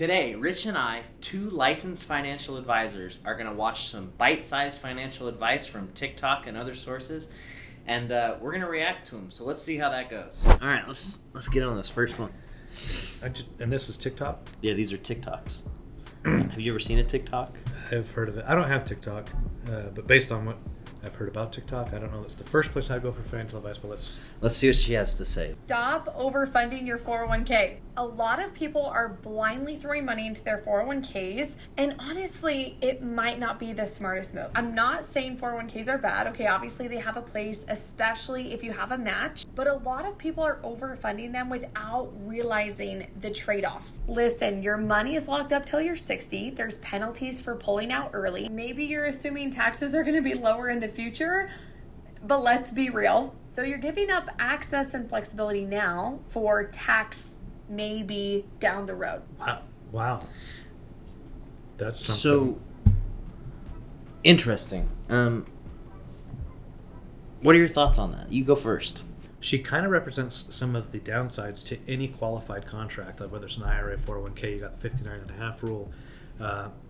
Today, Rich and I, two licensed financial advisors, are going to watch some bite-sized financial advice from TikTok and other sources, and we're going to react to them. So let's see how that goes. All right, let's get on this first one. And this is TikTok? Yeah, these are TikToks. Have you ever seen a TikTok? I've heard of it. I don't have TikTok, but based on what I've heard about TikTok, I don't know. It's the first place I'd go for financial advice, but let's see what she has to say. Stop overfunding your 401k. A lot of people are blindly throwing money into their 401ks, and honestly, it might not be the smartest move. I'm not saying 401ks are bad. Okay, obviously they have a place, especially if you have a match, but a lot of people are overfunding them without realizing the trade-offs. Listen, your money is locked up till you're 60. There's penalties for pulling out early. Maybe you're assuming taxes are going to be lower in the future, but let's be real. So you're giving up access and flexibility now for tax maybe down the road. Wow. That's something. So interesting. What are your thoughts on that? You go first. She kind of represents some of the downsides to any qualified contract, like whether it's an IRA, 401k, you got the 59.5 rule.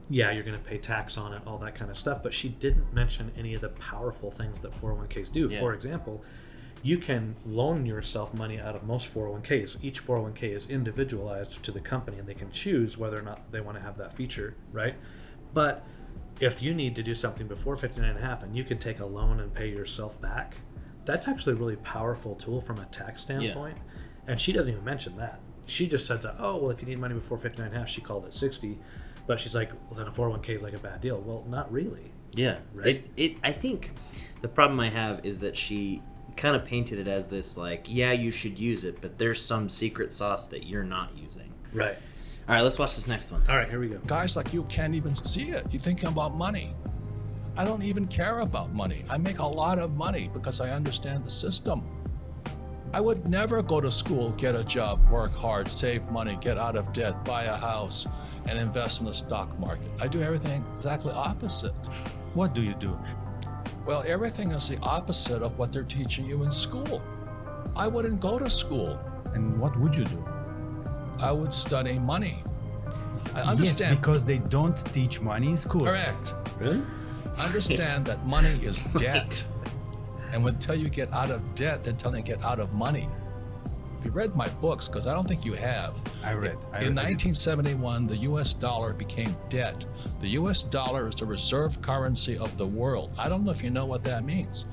You're going to pay tax on it, all that kind of stuff. But she didn't mention any of the powerful things that 401ks do. Yeah. For example, you can loan yourself money out of most 401ks. Each 401k is individualized to the company, and they can choose whether or not they want to have that feature, right? But if you need to do something before 59.5 and you can take a loan and pay yourself back, that's actually a really powerful tool from a tax standpoint. Yeah. And she doesn't even mention that. She just says, if you need money before 59.5, she called it 60. But she's like, well, then a 401k is like a bad deal. Well, not really. Yeah. Right? I think the problem I have is that she kind of painted it as this, like, yeah, you should use it, but there's some secret sauce that you're not using. Right. All right, let's watch this next one. All right, here we go. Guys like you can't even see it. You're thinking about money. I don't even care about money. I make a lot of money because I understand the system. I would never go to school, get a job, work hard, save money, get out of debt, buy a house, and invest in the stock market. I do everything exactly opposite. What do you do? Well, everything is the opposite of what they're teaching you in school. I wouldn't go to school. And what would you do? I would study money. I understand. Yes, because they don't teach money in schools. Correct. Really? Understand that money is debt. And until you get out of debt, they're telling you to get out of money. If you read my books, because I don't think you have. I read. In 1971, the U.S. dollar became debt. The U.S. dollar is the reserve currency of the world. I don't know if you know what that means.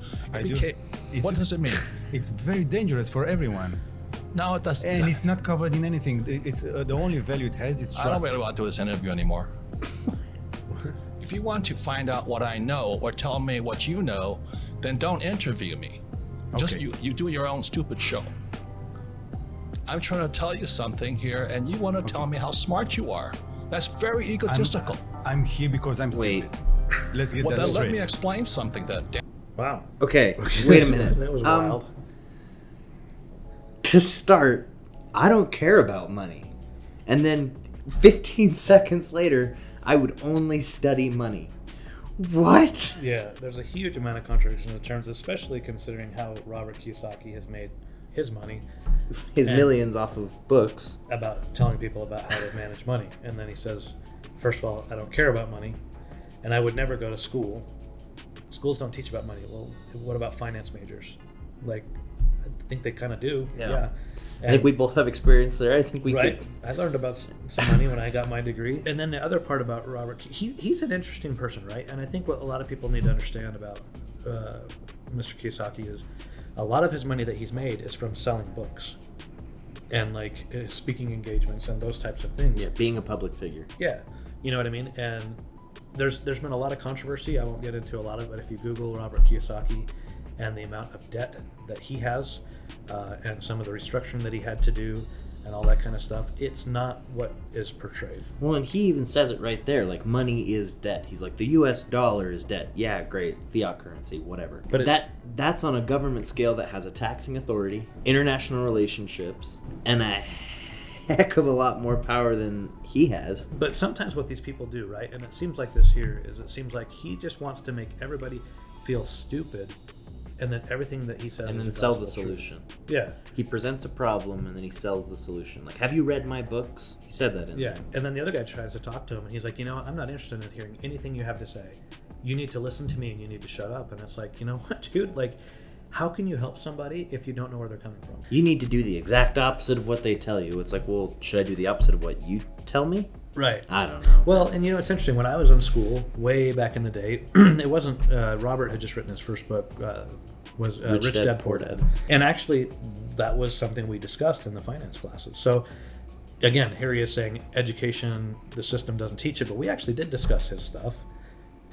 What does it mean? It's very dangerous for everyone. No, it doesn't. And it's not covered in anything. It's the only value it has is trust. I don't really want to do this interview anymore. If you want to find out what I know or tell me what you know, then don't interview me. Just you do your own stupid show. I'm trying to tell you something here, and you want to tell me how smart you are. That's very egotistical. I'm here because I'm stupid. Let's get that straight. Let me explain something then. Wow. Okay, wait a minute. That was wild. To start, I don't care about money. And then 15 seconds later, I would only study money. What? Yeah, there's a huge amount of contradiction in terms, especially considering how Robert Kiyosaki has made his money. His millions off of books. About telling people about how to manage money. And then he says, first of all, I don't care about money, and I would never go to school. Schools don't teach about money. Well, what about finance majors? Like, I think they kind of do. Yeah. I think we both have experience there. I think we could. I learned about some money when I got my degree. And then the other part about Robert, he's an interesting person, right? And I think what a lot of people need to understand about Mr. Kiyosaki is a lot of his money that he's made is from selling books and like speaking engagements and those types of things. Yeah, being a public figure. Yeah, you know what I mean? And there's been a lot of controversy. I won't get into a lot of it, but if you Google Robert Kiyosaki and the amount of debt that he has and some of the restructuring that he had to do and all that kind of stuff, it's not what is portrayed. Well, and he even says it right there, like, money is debt. He's like, the U.S. dollar is debt. Yeah, great, fiat currency, whatever. But that's on a government scale that has a taxing authority, international relationships, and a heck of a lot more power than he has. But sometimes what these people do, right, and it seems like this here, is it seems like he just wants to make everybody feel stupid and then everything that he says And is then a sell the gospel truth. solution. Yeah. He presents a problem and then he sells the solution. Like, have you read my books? He said that in Yeah, there. and then the other guy tries to talk to him, and he's like, I'm not interested in hearing anything you have to say. You need to listen to me, and you need to shut up. And it's like, you know what, dude? Like, how can you help somebody if you don't know where they're coming from? You need to do the exact opposite of what they tell you. It's like, well, should I do the opposite of what you tell me? Right. I don't know. Well, and it's interesting. When I was in school, way back in the day, it wasn't. Robert had just written his first book, was Rich Dad Poor Dad, and actually, that was something we discussed in the finance classes. So, again, here he is saying education, the system doesn't teach it, but we actually did discuss his stuff,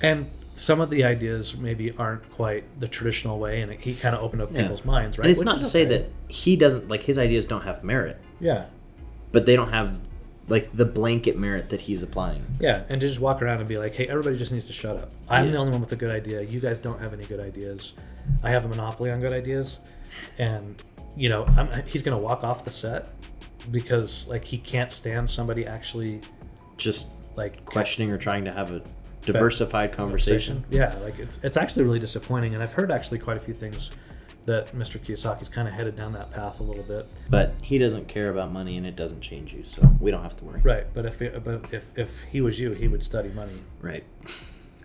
and some of the ideas maybe aren't quite the traditional way, and he kind of opened up people's minds, right? And it's Which not is to say okay. that he doesn't, like, his ideas don't have merit, Yeah. but they don't have, like, the blanket merit that he's applying. Yeah, and to just walk around and be like, hey, everybody just needs to shut up. I'm Yeah. the only one with a good idea. You guys don't have any good ideas. I have a monopoly on good ideas. And, he's going to walk off the set because, like, he can't stand somebody actually, Just, like, questioning or trying to have a diversified conversation. Yeah, like, it's actually really disappointing. And I've heard actually quite a few things that Mr. Kiyosaki's kind of headed down that path a little bit. But he doesn't care about money, and it doesn't change you, so we don't have to worry. Right, but if he was you, he would study money. Right.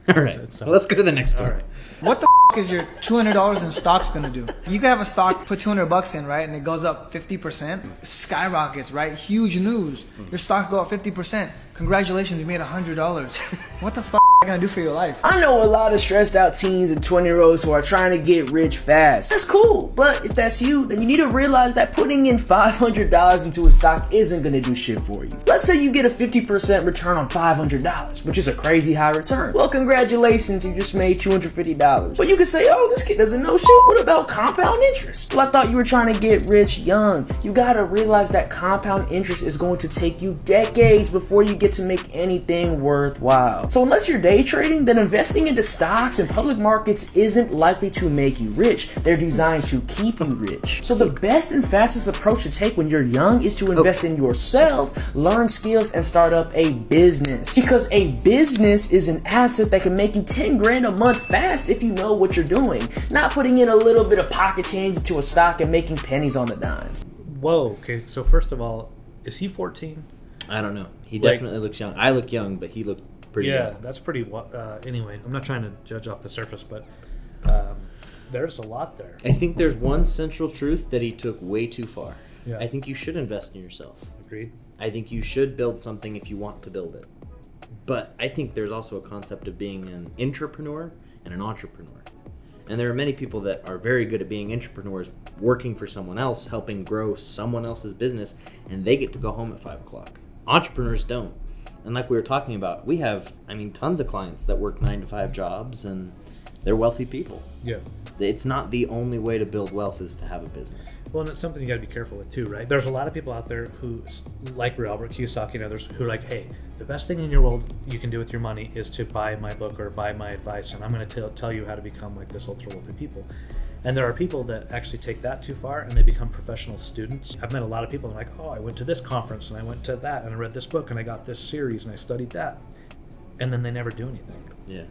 All right. So- Well, let's go to the next All one. right. What the is your $200 in stocks gonna do? You can have a stock, put $200 in, right, and it goes up 50%, skyrockets, right? Huge news. Your stock go up 50%. Congratulations, you made $100. What the gonna do for your life? I know a lot of stressed out teens and 20-year-olds who are trying to get rich fast. That's cool, but if that's you, then you need to realize that putting in $500 into a stock isn't gonna do shit for you. Let's say you get a 50% return on $500, which is a crazy high return. Well, congratulations, you just made $250. But you could say, oh, this kid doesn't know shit. What about compound interest? Well, I thought you were trying to get rich young. You gotta realize that compound interest is going to take you decades before you get to make anything worthwhile. So unless you're day trading, then investing into stocks and public markets isn't likely to make you rich. They're designed to keep you rich. So the best and fastest approach to take when you're young is to invest in yourself, learn skills, and start up a business. Because a business is an asset that can make you 10 grand a month fast if you know what you're doing, not putting in a little bit of pocket change into a stock and making pennies on the dime. Whoa, okay, so first of all, is he 14? I don't know. He Like- definitely looks young. I look young, but he looked pretty Yeah, young. that's pretty. Anyway, I'm not trying to judge off the surface, but there's a lot there. I think there's one central truth that he took way too far. Yeah. I think you should invest in yourself. Agreed. I think you should build something if you want to build it. But I think there's also a concept of being an intrapreneur and an entrepreneur. And there are many people that are very good at being entrepreneurs, working for someone else, helping grow someone else's business, and they get to go home at 5 o'clock. Entrepreneurs don't. And like we were talking about, we have, tons of clients that work 9 to 5 jobs, and they're wealthy people. Yeah. It's not the only way to build wealth is to have a business. Well, and it's something you got to be careful with too, right? There's a lot of people out there who, like Robert Kiyosaki and others, who are like, hey, the best thing in your world you can do with your money is to buy my book or buy my advice, and I'm going to tell you how to become like this ultra wealthy people. And there are people that actually take that too far and they become professional students. I've met a lot of people that are like, oh, I went to this conference and I went to that and I read this book and I got this series and I studied that. And then they never do anything. Yeah.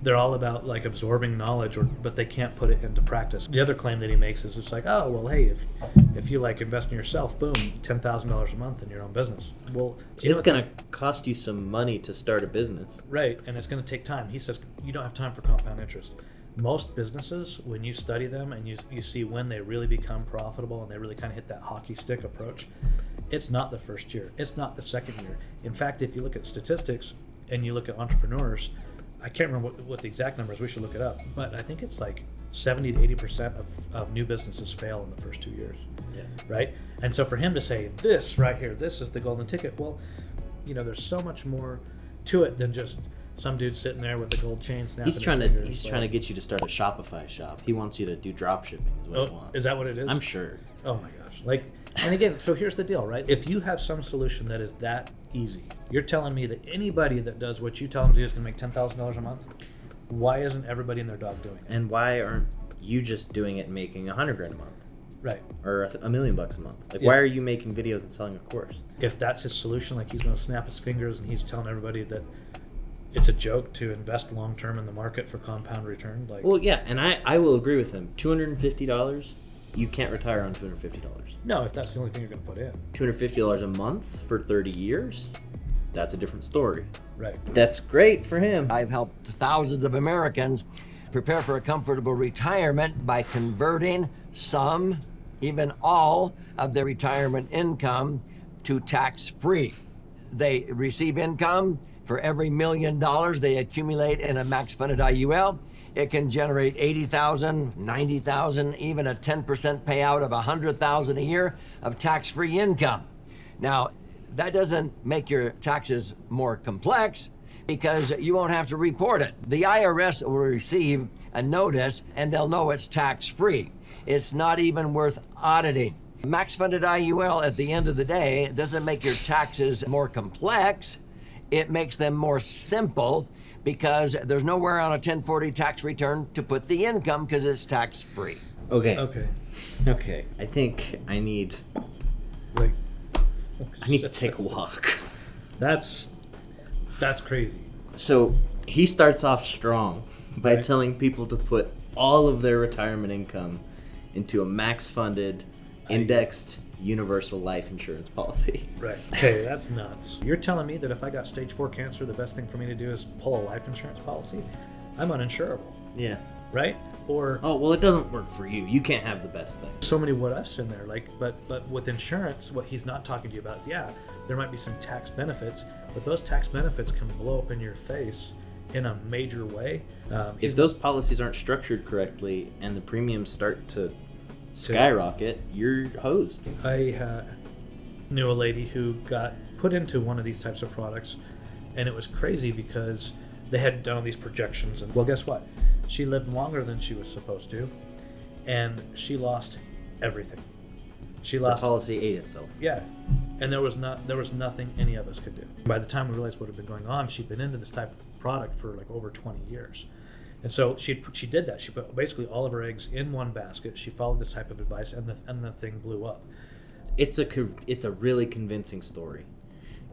They're all about like absorbing knowledge, but they can't put it into practice. The other claim that he makes is it's like, oh, well, hey, if you like invest in yourself, boom, $10,000 a month in your own business. Well, It's going to cost you some money to start a business. right, and it's going to take time. He says you don't have time for compound interest. Most businesses, when you study them and you see when they really become profitable and they really kind of hit that hockey stick approach, it's not the first year. It's not the second year. In fact, if you look at statistics and you look at entrepreneurs, I can't remember what the exact number is. We should look it up. But I think it's like 70 to 80% of new businesses fail in the first 2 years. Yeah. Right? And so for him to say, this right here, this is the golden ticket, well, there's so much more to it than just some dude sitting there with a gold chain snapping He's trying his fingers. He's trying to get you to start a Shopify shop. He wants you to do drop shipping is what he wants. Is that what it is? I'm sure. Oh my gosh. And again, so here's the deal, right? If you have some solution that is that easy, you're telling me that anybody that does what you tell them to do is going to make $10,000 a month? Why isn't everybody and their dog doing it? And why aren't you just doing it and making $100,000 a month? Right. Or $1 million a month? Like, Yeah. why are you making videos and selling a course? If that's his solution, like he's going to snap his fingers and he's telling everybody that it's a joke to invest long term in the market for compound return. Like, Well, yeah, and I will agree with him. $250, you can't retire on $250. no, if that's the only thing you're going to put in, $250 a month for 30 years, that's a different story. right? That's great for him. I've helped thousands of Americans prepare for a comfortable retirement by converting some, even all, of their retirement income to tax-free. They receive income for every $1 million they accumulate in a max funded IUL. It can generate $80,000, $90,000, even a 10% payout of $100,000 a year of tax-free income. Now, that doesn't make your taxes more complex because you won't have to report it. The IRS will receive a notice and they'll know it's tax-free. It's not even worth auditing. Max funded IUL at the end of the day doesn't make your taxes more complex. It makes them more simple because there's nowhere on a 1040 tax return to put the income because it's tax-free. Okay. I think I need Like, to take a walk. that's crazy. So he starts off strong by Right. telling people to put all of their retirement income into a max funded, indexed, universal life insurance policy. Right. Okay, that's nuts. You're telling me that if I got stage 4 cancer, the best thing for me to do is pull a life insurance policy? I'm uninsurable, Yeah. right? Or Oh, well, it doesn't work for you. You can't have the best thing. so many what ifs in there. Like, but with insurance, what he's not talking to you about is, yeah, there might be some tax benefits, but those tax benefits can blow up in your face in a major way. If those policies aren't structured correctly and the premiums start to skyrocket, you're hosed. I knew a lady who got put into one of these types of products, and it was crazy because they had done all these projections, and well, guess what? She lived longer than she was supposed to, and she lost everything. She The lost policy ate itself. Yeah, and there was nothing any of us could do. By the time we realized what had been going on, she'd been into this type of product for like over 20 years. And so she did that. She put basically all of her eggs in one basket. She followed this type of advice, and the thing blew up. It's a really convincing story.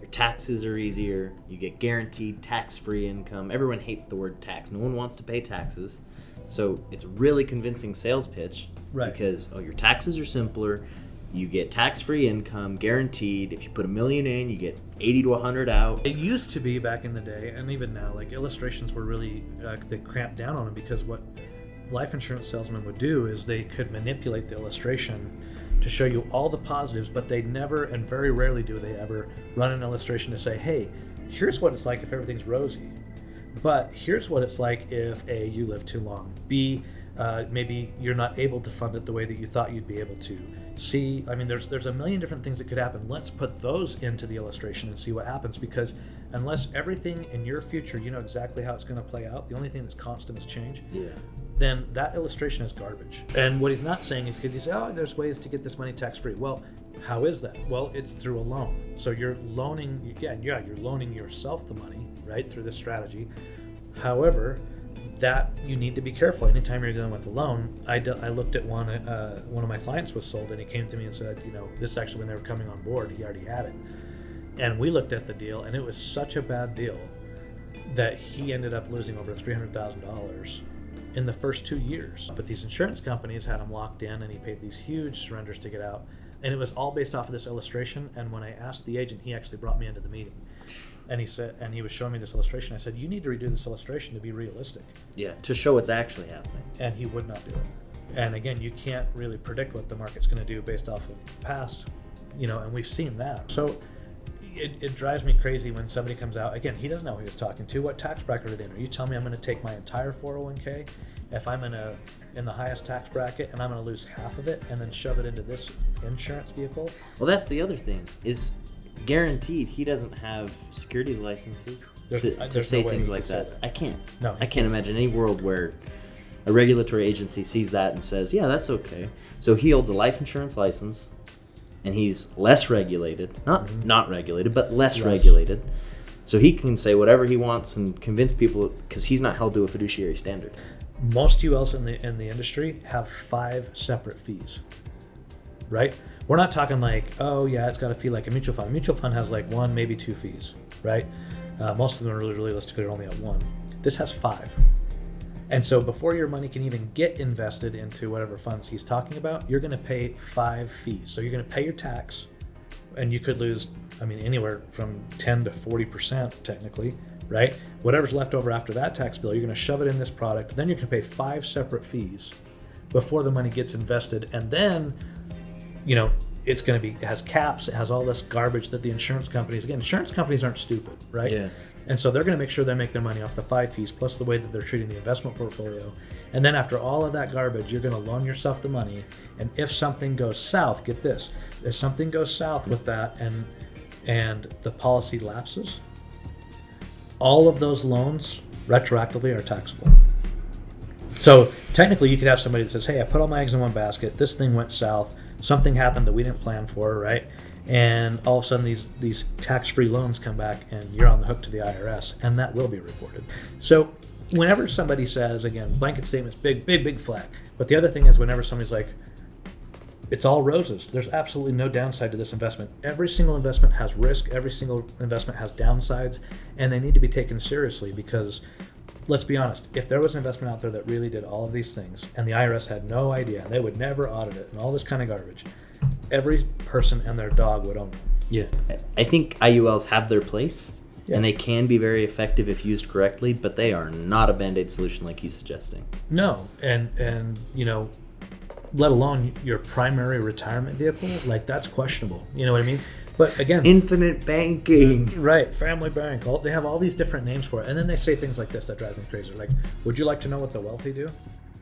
Your taxes are easier. You get guaranteed tax-free income. Everyone hates the word tax. No one wants to pay taxes. So it's a really convincing sales pitch. Right. Because your taxes are simpler. You get tax-free income guaranteed. If you put $1 million in, you get 80 to 100 out. It used to be back in the day, and even now, like illustrations were really they cramped down on them because what life insurance salesmen would do is they could manipulate the illustration to show you all the positives, but they never, and very rarely do they ever, run an illustration to say, hey, here's what it's like if everything's rosy, but here's what it's like if A, you live too long, B, maybe you're not able to fund it the way that you thought you'd be able to, C, I mean, there's a million different things that could happen. Let's put those into the illustration and see what happens, because unless everything in your future, you know exactly how it's going to play out, the only thing that's constant is change, then that illustration is garbage. And what he's not saying is, because he says, oh, there's ways to get this money tax-free. Well, how is that? Well, it's through a loan. So you're loaning, you're loaning yourself the money, right, through this strategy. However, that you need to be careful anytime you're dealing with a loan. I looked at one of my clients was sold, and he came to me and said, this actually, when they were coming on board, he already had it. And we looked at the deal, and it was such a bad deal that he ended up losing over $300,000 in the first 2 years. But these insurance companies had him locked in, and he paid these huge surrenders to get out. And it was all based off of this illustration. And when I asked the agent, he actually brought me into the meeting. And he said, and he was showing me this illustration. I said, you need to redo this illustration to be realistic. Yeah, to show what's actually happening. And he would not do it. And again, you can't really predict what the market's going to do based off of the past, and we've seen that. So it drives me crazy when somebody comes out. Again, he doesn't know who he's talking to. What tax bracket are they in? Are you telling me I'm going to take my entire 401k if I'm in the highest tax bracket, and I'm going to lose half of it and then shove it into this insurance vehicle? Well, that's the other thing, is guaranteed he doesn't have securities licenses to there's say no way things he like could say that. that. I can't. No, I can't imagine any world where a regulatory agency sees that and says, yeah, that's okay. So he holds a life insurance license, and he's less regulated. Not regulated, but less regulated. So he can say whatever he wants and convince people, because he's not held to a fiduciary standard. Most ULs in the industry have 5 separate fees, right? We're not talking like, oh yeah, it's got a fee like a mutual fund. A mutual fund has like 1, maybe 2 fees, right? Most of them are really realistically only at 1. This has 5. And so before your money can even get invested into whatever funds he's talking about, you're going to pay 5 fees. So you're going to pay your tax, and you could lose, anywhere from 10 to 40% technically, right? Whatever's left over after that tax bill, you're going to shove it in this product. Then you're going to pay 5 separate fees before the money gets invested. And then, it's going to be, it has caps, it has all this garbage that the insurance companies aren't stupid, right? Yeah. And so they're going to make sure they make their money off the 5 fees plus the way that they're treating the investment portfolio. And then after all of that garbage, you're going to loan yourself the money. And if something goes south, get this, if something goes south with that and the policy lapses, all of those loans retroactively are taxable. So technically you could have somebody that says, hey, I put all my eggs in one basket, this thing went south, something happened that we didn't plan for, right? And all of a sudden these tax-free loans come back and you're on the hook to the IRS, and that will be reported. So whenever somebody says, again, blanket statements, big flag. But the other thing is whenever somebody's like, it's all roses, there's absolutely no downside to this investment. Every single investment has risk, every single investment has downsides, and they need to be taken seriously because, let's be honest, if there was an investment out there that really did all of these things and the IRS had no idea, and they would never audit it and all this kind of garbage, every person and their dog would own them. Yeah. I think IULs have their place, Yeah. and they can be very effective if used correctly, but they are not a Band-Aid solution like he's suggesting. No, and let alone your primary retirement vehicle, like that's questionable. You know what I mean? But again, Infinite banking. right, family bank, they have all these different names for it. And then they say things like this that drive me crazy. Like, would you like to know what the wealthy do?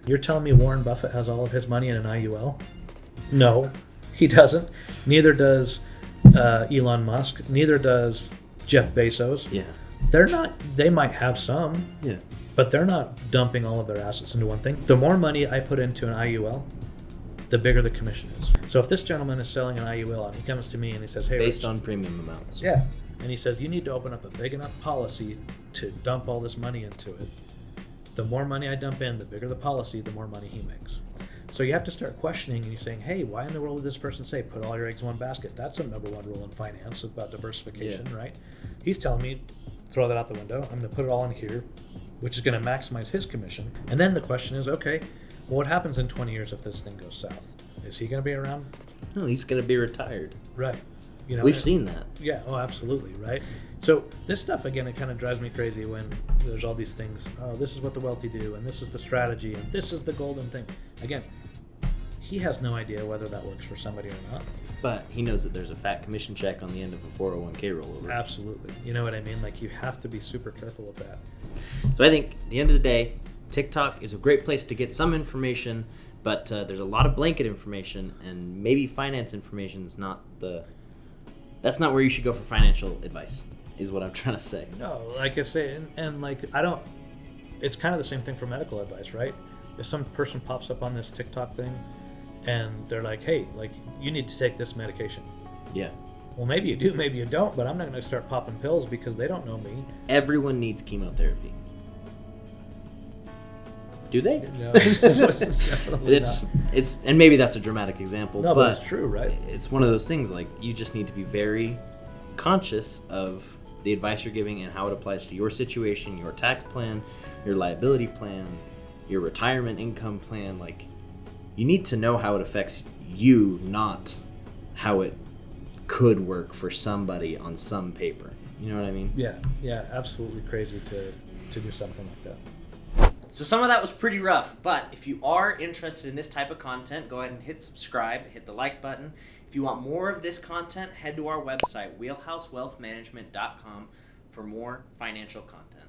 You're telling me Warren Buffett has all of his money in an IUL? No, he doesn't. Neither does Elon Musk. Neither does Jeff Bezos. Yeah. They might have some, Yeah. but they're not dumping all of their assets into one thing. The more money I put into an IUL, the bigger the commission is. So if this gentleman is selling an IUL and he comes to me and he says, hey, Based Rich, on premium amounts. yeah, and he says, you need to open up a big enough policy to dump all this money into it. The more money I dump in, the bigger the policy, the more money he makes. So you have to start questioning and you're saying, hey, why in the world would this person say, put all your eggs in one basket? That's a number one rule in finance about diversification, right? He's telling me, throw that out the window. I'm going to put it all in here, which is going to maximize his commission. And then the question is, okay, well, what happens in 20 years if this thing goes south? Is he going to be around? No, he's going to be retired. Right. We've seen that. Yeah, oh, absolutely, right? So this stuff, again, it kind of drives me crazy when there's all these things, oh, this is what the wealthy do, and this is the strategy, and this is the golden thing. Again, he has no idea whether that works for somebody or not. But he knows that there's a fat commission check on the end of a 401k rollover. Absolutely. You know what I mean? Like, you have to be super careful with that. So I think at the end of the day, TikTok is a great place to get some information, but there's a lot of blanket information, and maybe finance information is not that's not where you should go for financial advice, is what I'm trying to say. No, like I say, and like, it's kind of the same thing for medical advice, right? If some person pops up on this TikTok thing and they're like, hey, like, you need to take this medication. Yeah. Well, maybe you do, maybe you don't, but I'm not going to start popping pills because they don't know me. Everyone needs chemotherapy. Do they? No, definitely it's and maybe that's a dramatic example, no, but it's true, right? It's one of those things, like, you just need to be very conscious of the advice you're giving and how it applies to your situation, your tax plan, your liability plan, your retirement income plan. Like, you need to know how it affects you, not how it could work for somebody on some paper. You know what I mean? Yeah, absolutely crazy to do something like that. So some of that was pretty rough, but if you are interested in this type of content, go ahead and hit subscribe, hit the like button. If you want more of this content, head to our website, wheelhousewealthmanagement.com, for more financial content.